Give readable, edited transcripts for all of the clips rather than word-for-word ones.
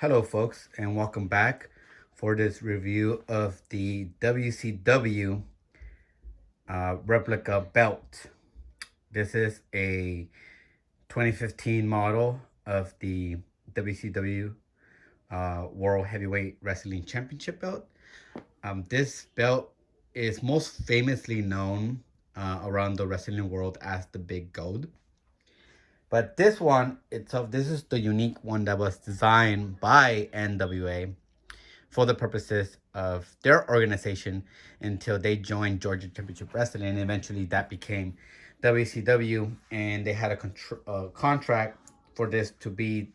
Hello, folks, and welcome back for this review of the WCW Replica belt. This is a 2015 model of the WCW World Heavyweight Wrestling Championship belt. This belt is most famously known around the wrestling world as the Big Gold. But this one itself, this is the unique one that was designed by NWA for the purposes of their organization until they joined Georgia Championship Wrestling, and eventually that became WCW, and they had a contract for this to be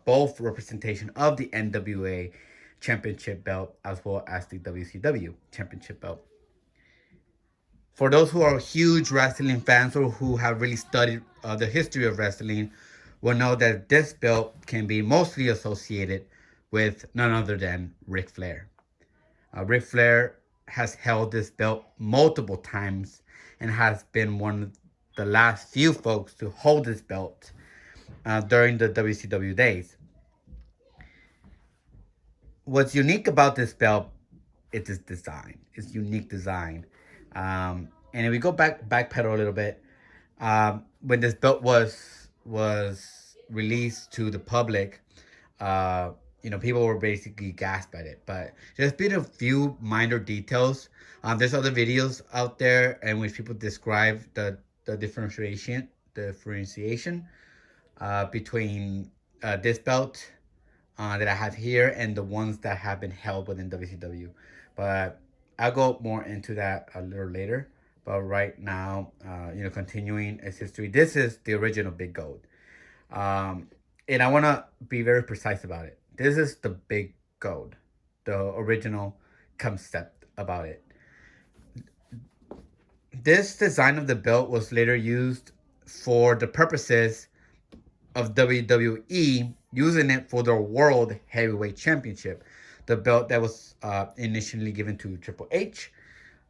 both representation of the NWA Championship belt as well as the WCW Championship belt. For those who are huge wrestling fans or who have really studied the history of wrestling, will know that this belt can be mostly associated with none other than Ric Flair. Ric Flair has held this belt multiple times and has been one of the last few folks to hold this belt during the WCW days. What's unique about this belt is its design. Its unique design. And if we go backpedal a little bit, when this belt was released to the public, people were basically gasped at it. But there's been a few minor details. There's other videos out there in which people describe the differentiation between this belt that I have here and the ones that have been held within WCW. But I'll go more into that a little later. But right now, continuing its history, this is the original Big Gold. And I want to be very precise about it. This is the Big Gold, the original concept about it. This design of the belt was later used for the purposes of WWE using it for their World Heavyweight Championship, the belt that was initially given to Triple H.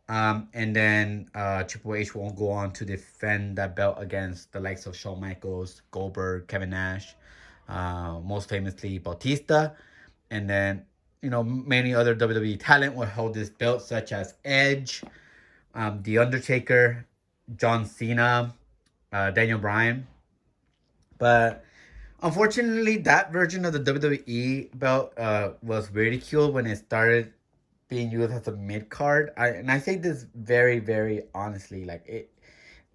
And then Triple H won't go on to defend that belt against the likes of Shawn Michaels, Goldberg, Kevin Nash, most famously Bautista. And then, many other WWE talent will hold this belt, such as Edge, The Undertaker, John Cena, Daniel Bryan. But unfortunately, that version of the WWE belt was ridiculed when it started being used as a mid card. And I say this very, very honestly,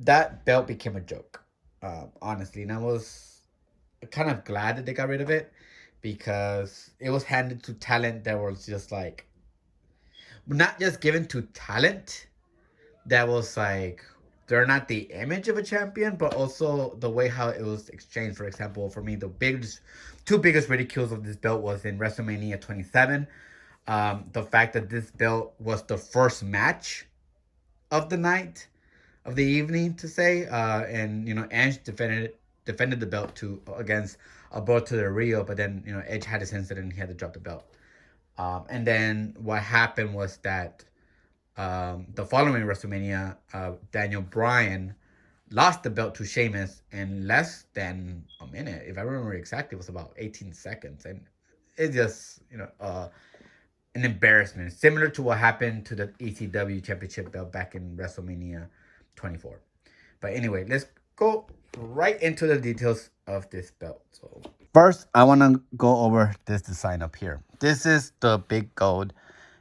that belt became a joke, honestly, and I was kind of glad that they got rid of it because it was handed to talent that was just not just given to talent that was they're not the image of a champion, but also the way how it was exchanged. For example, for me, the two biggest ridicules of this belt was in WrestleMania 27. The fact that this belt was the first match of the night, of the evening, to say, and Edge defended the belt against Alberto Del Rio, but then Edge had his incident and he had to drop the belt. And then what happened was that the following WrestleMania, Daniel Bryan lost the belt to Sheamus in less than a minute. If I remember exactly, it was about 18 seconds. And it's just, an embarrassment. Similar to what happened to the ECW Championship belt back in WrestleMania 24. But anyway, let's go right into the details of this belt. So first, I want to go over this design up here. This is the Big Gold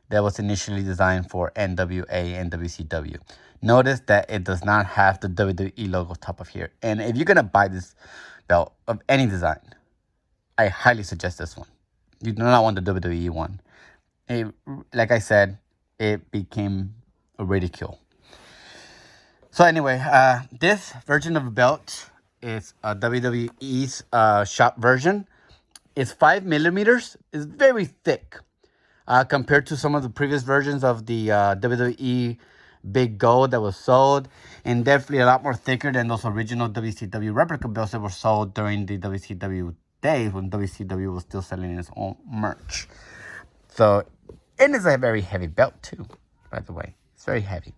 that was initially designed for NWA and WCW. Notice that it does not have the WWE logo top of here. And if you're going to buy this belt of any design, I highly suggest this one. You do not want the WWE one. Like I said, it became a ridicule. So anyway, this version of the belt is a WWE's shop version. It's 5 millimeters. It's very thick. Compared to some of the previous versions of the WWE Big Gold that was sold, and definitely a lot more thicker than those original WCW replica belts that were sold during the WCW days when WCW was still selling its own merch. So, and it's a very heavy belt too, by the way. It's very heavy.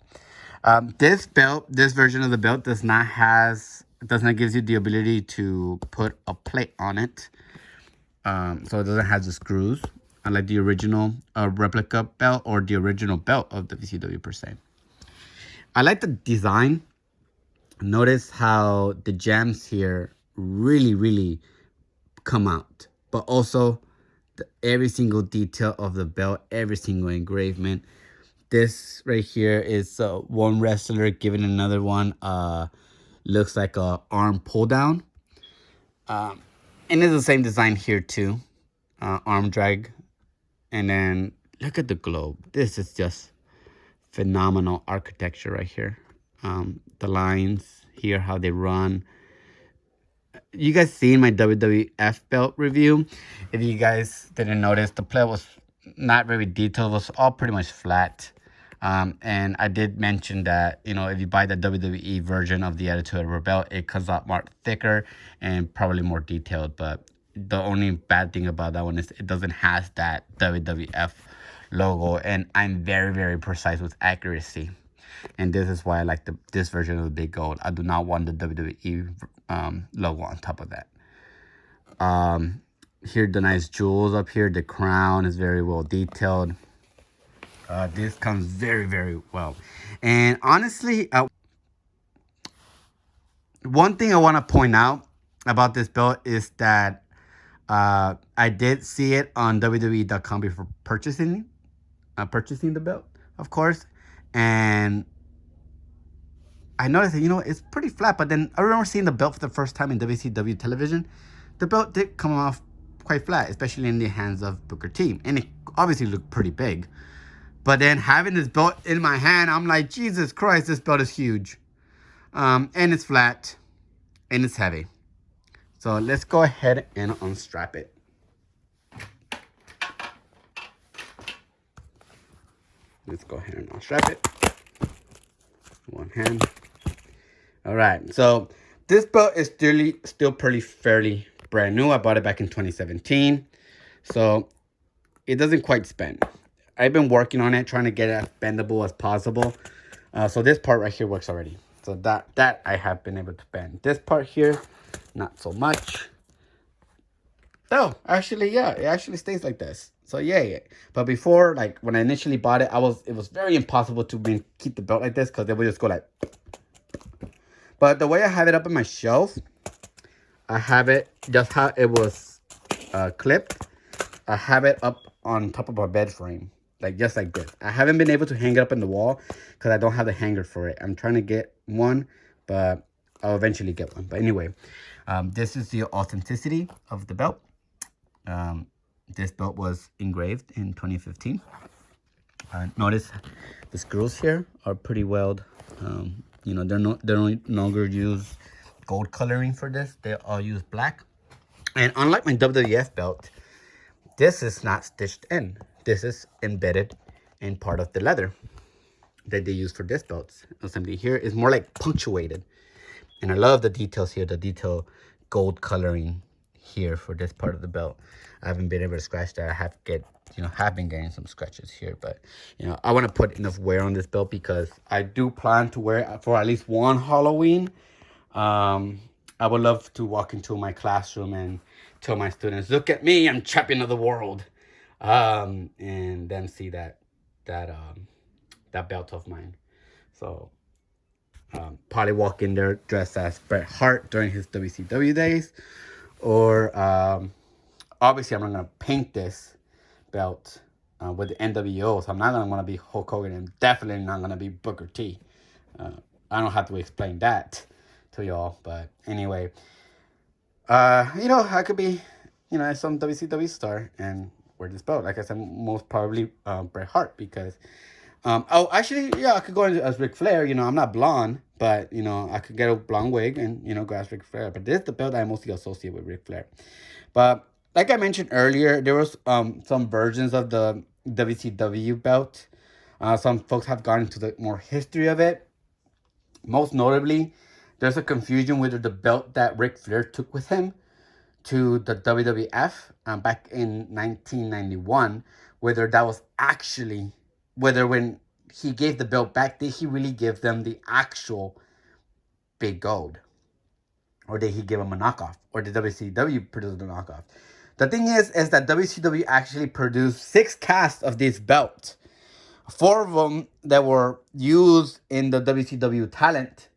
This version of the belt does not give you the ability to put a plate on it. So it doesn't have the screws, unlike the original replica belt or the original belt of the WCW per se. I like the design. Notice how the jams here really come out, but also every single detail of the belt, every single engravement. This right here is one wrestler giving another one looks like a arm pull down. And it's the same design here too, arm drag. And then look at the globe. This is just phenomenal architecture right here. The lines here, how they run. You guys seen my WWF belt review? If you guys didn't notice, the plate was not very detailed. It was all pretty much flat. And I did mention that, you know, if you buy the WWE version of the Attitude Era belt, it comes out more thicker and probably more detailed. But the only bad thing about that one is it doesn't have that WWF logo. And I'm very precise with accuracy. And this is why I like this version of the big gold. I do not want the WWE logo on top of that. Here, the nice jewels up here. The crown is very well detailed. This comes very well. And honestly, one thing I want to point out about this belt is that I did see it on WWE.com before purchasing the belt, of course. And I noticed that, you know, it's pretty flat. But then I remember seeing the belt for the first time in WCW television. The belt did come off quite flat, especially in the hands of Booker T. And it obviously looked pretty big. But then having this belt in my hand, I'm like, Jesus Christ, this belt is huge. And it's flat. And it's heavy. So let's go ahead and unstrap it. Let's go ahead and unstrap it. One hand. All right. So this belt is still pretty fairly brand new. I bought it back in 2017. So it doesn't quite spin. I've been working on it, trying to get it as bendable as possible. So this part right here works already. So that I have been able to bend. This part here, not so much. Oh, actually, yeah, it actually stays like this. So yeah. But before, like when I initially bought it, it was very impossible to keep the belt like this because it would just go like. But the way I have it up on my shelf, I have it just how it was clipped. I have it up on top of my bed frame, like just like this. I haven't been able to hang it up in the wall because I don't have the hanger for it. I'm trying to get one, but I'll eventually get one. But anyway, this is the authenticity of the belt. This belt was engraved in 2015. Notice the screws here are pretty well. You know, they no longer use gold coloring for this. They all use black. And unlike my WWF belt, this is not stitched in. This is embedded in part of the leather that they use for this belt. Assembly here is more like punctuated. And I love the details here, the detail gold coloring here for this part of the belt. I haven't been able to scratch that. I have been getting some scratches here, but you know, I want to put enough wear on this belt because I do plan to wear it for at least one Halloween. I would love to walk into my classroom and tell my students, "Look at me, I'm champion of the world," and then see that belt of mine. So probably walk in there dressed as Bret Hart during his WCW days, or obviously I'm not gonna paint this belt with the NWO, so I'm not gonna want to be Hulk Hogan, and definitely not gonna be Booker T. I don't have to explain that to y'all, but anyway, you know, I could be, you know, some WCW star and wear this belt. Like I said, most probably Bret Hart, because oh, actually, yeah, I could go as Ric Flair. You know, I'm not blonde, but you know, I could get a blonde wig and, you know, go as Ric Flair. But this is the belt I mostly associate with Ric Flair. But like I mentioned earlier, there was some versions of the WCW belt. Some folks have gone into the more history of it. Most notably, there's a confusion whether the belt that Ric Flair took with him to the WWF back in 1991, whether that was actually, whether when he gave the belt back, did he really give them the actual big gold? Or did he give them a knockoff? Or did WCW produce the knockoff? The thing is that WCW actually produced 6 casts of this belt. 4 of them that were used in the WCW talent.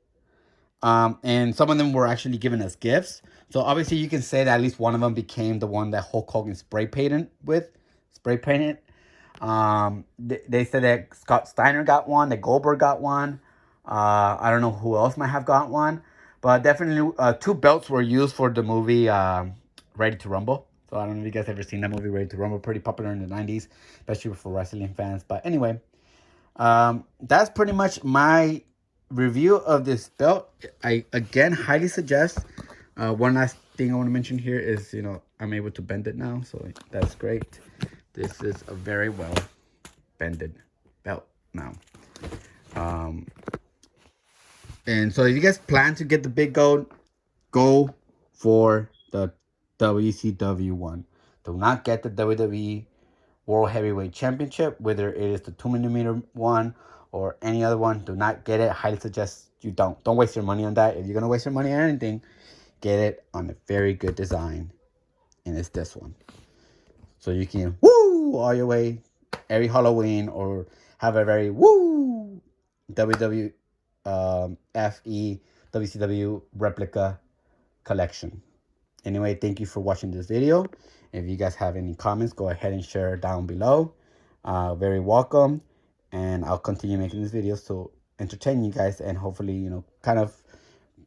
And some of them were actually given as gifts. So obviously you can say that at least one of them became the one that Hulk Hogan spray painted. They said that Scott Steiner got one, that Goldberg got one. I don't know who else might have got one. But definitely 2 belts were used for the movie Ready to Rumble. So I don't know if you guys ever seen that movie, Ready to Rumble. Pretty popular in the 90s, especially for wrestling fans. But anyway, that's pretty much my review of this belt. I again highly suggest. One last thing I want to mention here is, I'm able to bend it now, so that's great. This is a very well bended belt now. And so if you guys plan to get the big gold, go for the WCW one. Do not get the WWE World Heavyweight Championship, whether it is the 2mm one or any other one. Do not get it. I highly suggest you don't. Don't waste your money on that. If you're going to waste your money on anything, get it on a very good design. And it's this one. So you can woo all your way every Halloween, or have a very woo WCW Replica collection. Anyway, thank you for watching this video. If you guys have any comments, go ahead and share down below. Very welcome. And I'll continue making these videos to entertain you guys, and hopefully, kind of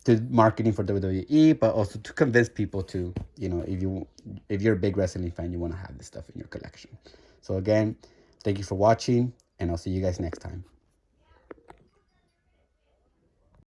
to marketing for WWE, but also to convince people to, if you're a big wrestling fan, you want to have this stuff in your collection. So again, thank you for watching, and I'll see you guys next time.